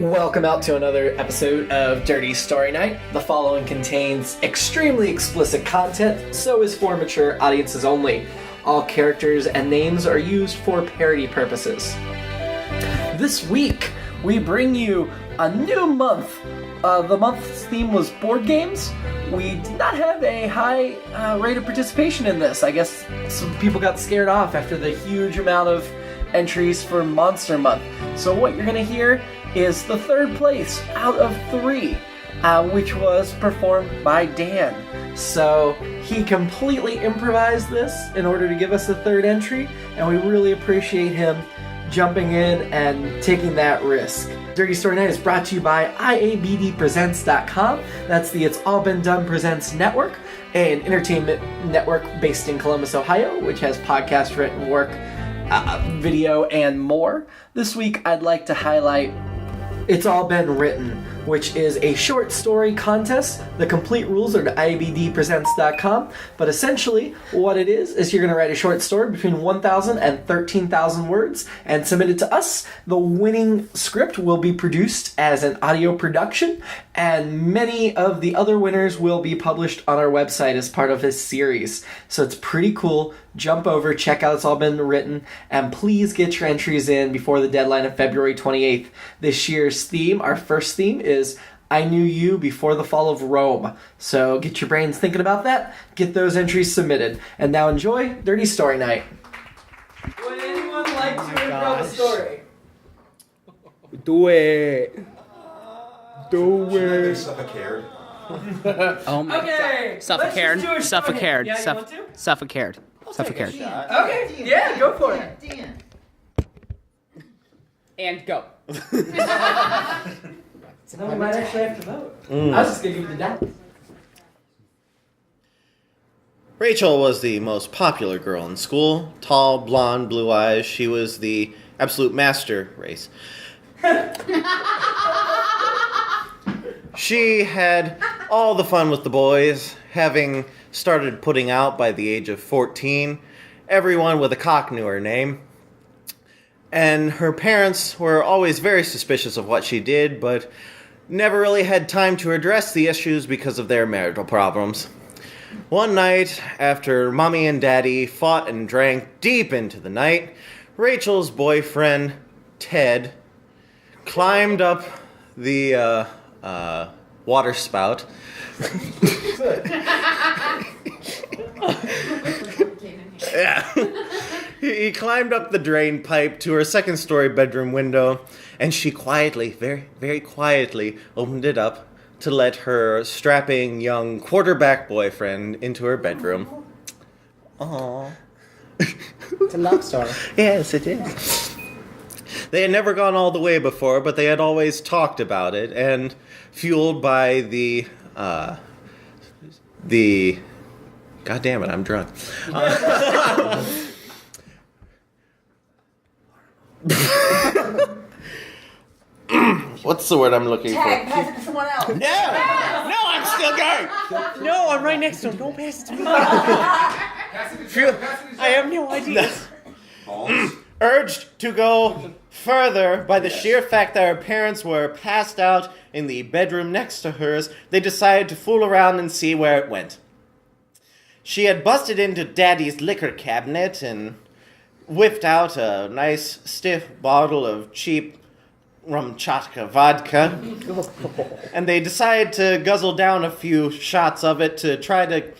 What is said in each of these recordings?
Welcome out to another episode of Dirty Story Night. The following contains extremely explicit content, so is for mature audiences only. All characters and names are used for parody purposes. This week, we bring you a new month. The month's theme was board games. We did not have a high rate of participation in this. I guess some people got scared off after the huge amount of entries for Monster Month. So what you're going to hear is the third place out of 3, which was performed by Dan. So he completely improvised this in order to give us the third entry, and we really appreciate him jumping in and taking that risk. Dirty Story Night is brought to you by IABDpresents.com. That's the It's All Been Done Presents Network, an entertainment network based in Columbus, Ohio, which has podcast, written work, video, and more. This week, I'd like to highlight It's All Been Written, which is a short story contest. The complete rules are at IABDpresents.com, but essentially what it is you're going to write a short story between 1,000 and 13,000 words and submit it to us. The winning script will be produced as an audio production, and many of the other winners will be published on our website as part of this series. So it's pretty cool. Jump over, check out It's All Been Written, and please get your entries in before the deadline of February 28th. This year's theme, our first theme, is I Knew You Before the Fall of Rome. So get your brains thinking about that, get those entries submitted, and now enjoy Dirty Story Night. Would anyone like to improv a story? Do it. Do it. Suffocated. Oh my Okay, god. Suffocated. Yeah, you want to? Suffocated. Suffocated. Okay, yeah, go for it. And go. No, we might actually have to vote. I was just going to give you the dice. Rachel was the most popular girl in school. Tall, blonde, blue eyes. She was the absolute master race. She had all the fun with the boys, having started putting out by the age of 14. Everyone with a cock knew her name. And her parents were always very suspicious of what she did, but never really had time to address the issues because of their marital problems. One night, after Mommy and Daddy fought and drank deep into the night, Rachel's boyfriend, Ted, climbed up the water spout. Yeah. He climbed up the drain pipe to her second-story bedroom window, and she quietly, very, very quietly, opened it up to let her strapping young quarterback boyfriend into her bedroom. Aww. It's a love story. Yes, it is. They had never gone all the way before, but they had always talked about it, and fueled by the God damn it, I'm drunk. What's the word I'm looking for? Pass it to someone else. No, I'm still going. No, I'm right next to him. Don't pass it to me. I have no idea. Urged to go further by the sheer fact that her parents were passed out in the bedroom next to hers, they decided to fool around and see where it went. She had busted into Daddy's liquor cabinet and whipped out a nice stiff bottle of cheap Rumchatka vodka, and they decided to guzzle down a few shots of it to try to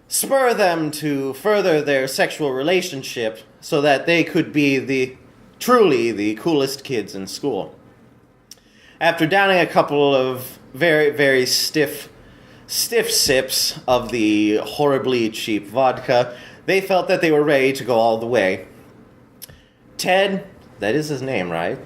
spur them to further their sexual relationship so that they could be truly the coolest kids in school. After downing a couple of very, very stiff sips of the horribly cheap vodka, they felt that they were ready to go all the way. Ted, that is his name, right?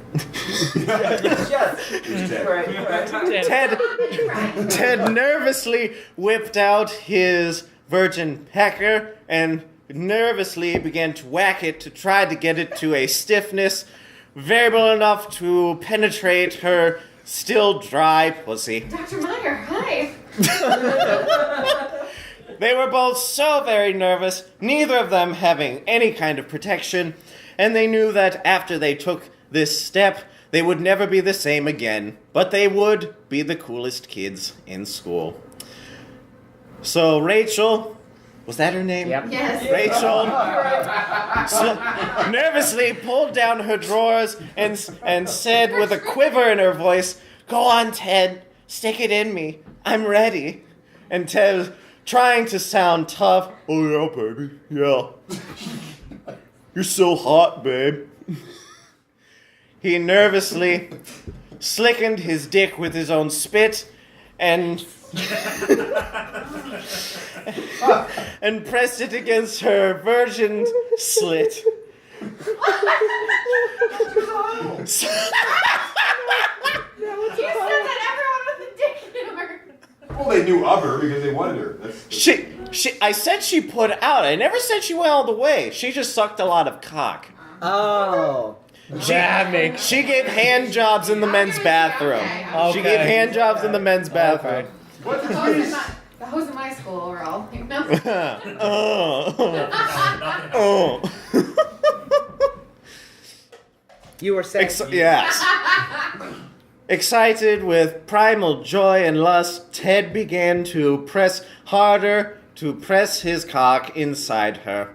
Ted nervously whipped out his virgin pecker and nervously began to whack it to try to get it to a stiffness variable enough to penetrate her still dry pussy. Dr. Meyer, hi. They were both so very nervous, neither of them having any kind of protection, and they knew that after they took this step, They would never be the same again, but they would be the coolest kids in school. So Rachel, was that her name? Yep. Yes. Rachel nervously pulled down her drawers and said with a quiver in her voice, "Go on, Ted. Stick it in me. I'm ready." And Ted, trying to sound tough, "Oh yeah, baby. Yeah. You're so hot, babe." He nervously slickened his dick with his own spit and and pressed it against her virgin slit. You said that everyone with a dick humor. Well, they knew of her because they wanted her. I said she put out. I never said she went all the way. She just sucked a lot of cock. Oh. She gave hand jobs in the men's bathroom. She gave hand jobs in the men's bathroom. What The did hoes in my school were all like, no. Oh. You were saying. Yes. Excited with primal joy and lust, Ted began to press harder to press his cock inside her.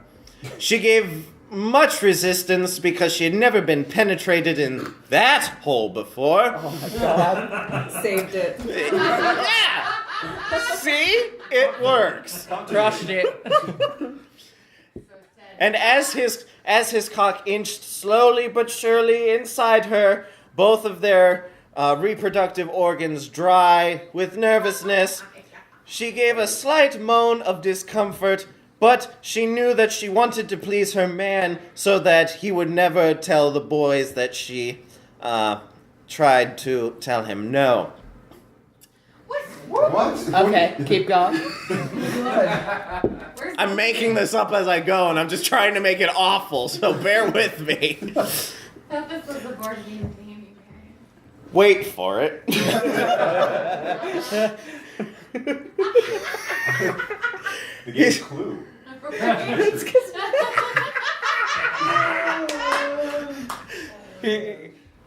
She gave much resistance because she had never been penetrated in that hole before. Oh my god. Saved it. Yeah! See? It works. Crushed it. And as his cock inched slowly but surely inside her, both of their reproductive organs dry with nervousness, she gave a slight moan of discomfort, but she knew that she wanted to please her man so that he would never tell the boys that she tried to tell him no. What? Okay, keep going. I'm making this up as I go, and I'm just trying to make it awful, so bear with me. I thought this was the board game theme, you guys. Wait for it. They gave a clue.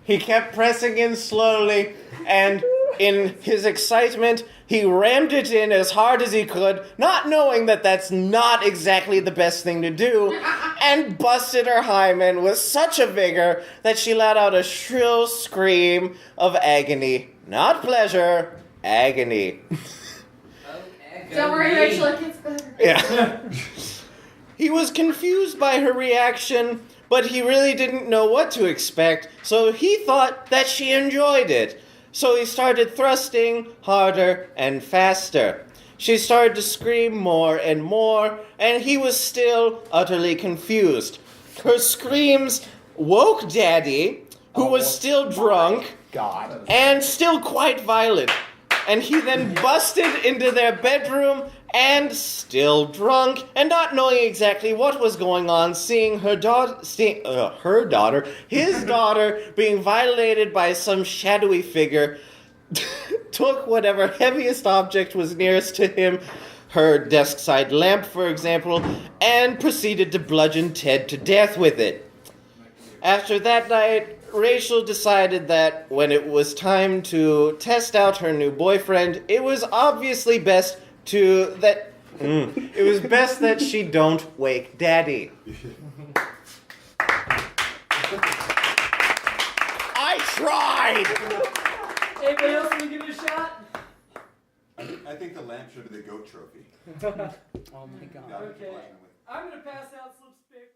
He kept pressing in slowly, and in his excitement, he rammed it in as hard as he could, not knowing that that's not exactly the best thing to do, and busted her hymen with such a vigor that she let out a shrill scream of agony. Not pleasure, agony. Don't worry, Rachel, it gets better. Yeah. He was confused by her reaction, but he really didn't know what to expect, so he thought that she enjoyed it. So he started thrusting harder and faster. She started to scream more and more, and he was still utterly confused. Her screams woke Daddy, who was still drunk and still quite violent. And he then busted into their bedroom and still drunk and not knowing exactly what was going on, seeing his daughter being violated by some shadowy figure, took whatever heaviest object was nearest to him, her desk side lamp, for example, and proceeded to bludgeon Ted to death with it. After that night, Rachel decided that when it was time to test out her new boyfriend, it was obviously best that she don't wake Daddy. I tried! Anybody else want to give it a shot? I think the lamp should be the goat trophy. Oh my god. Yeah, Okay. I'm going to pass out some spick.